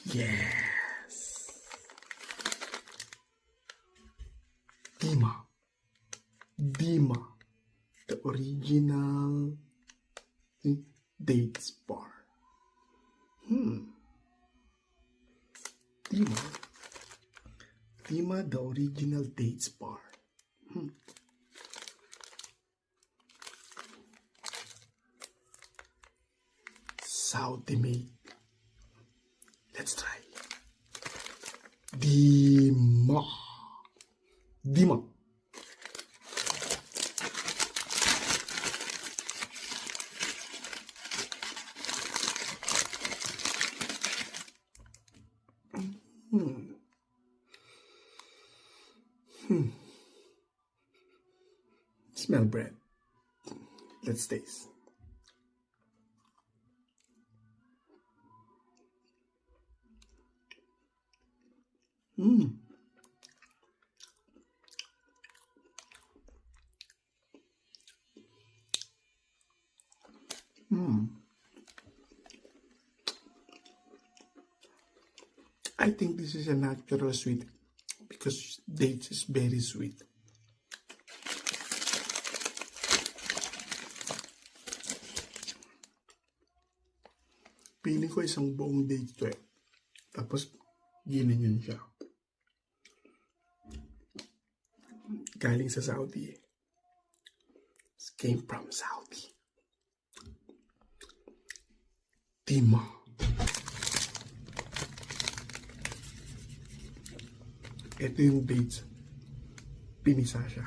Yes! Dima, the original dates bar. Dima, the original dates bar. Saudi made. Let's try. Dima. Smell bread. Let's taste. I think this is a natural sweet because dates is very sweet. Piling ko isang buong date to eh. Tapos, ginanyan siya. Galing sa Saudi eh. It came from Saudi. Dima. Ito yung dates. Pinisa siya.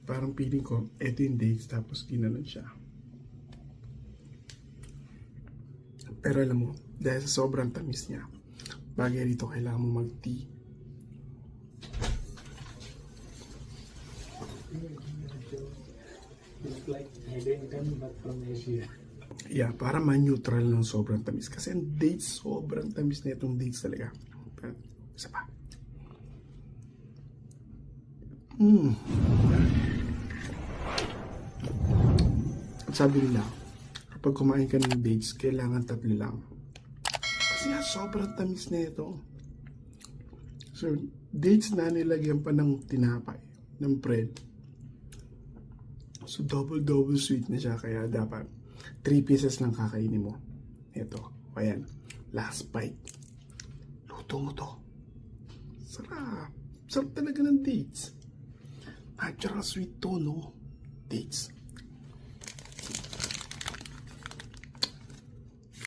Parang piling ko, ito yung dates tapos ginanon siya. Pero alam mo, dahil sa sobrang tamis niya, bagay rito kailangan mo mag-tea. Like Hidden but from Asia. Yeah, para ma-neutral ng sobrang tamis. Kasi ang dates, sobrang tamis na itong dates talaga. Pero, isa pa. At sabi nila, kapag kumain ka ng dates, kailangan 3 lang. Kasi nga, sobrang tamis na ito. So, dates na nilagyan pa ng tinapay, ng bread. So, double sweet na siya. Kaya dapat 3 pieces lang kakainin mo. Ito. Ayan. Last bite. Luto mo to. Sarap. Sarap talaga ng dates. Natural sweet to, no? Dates.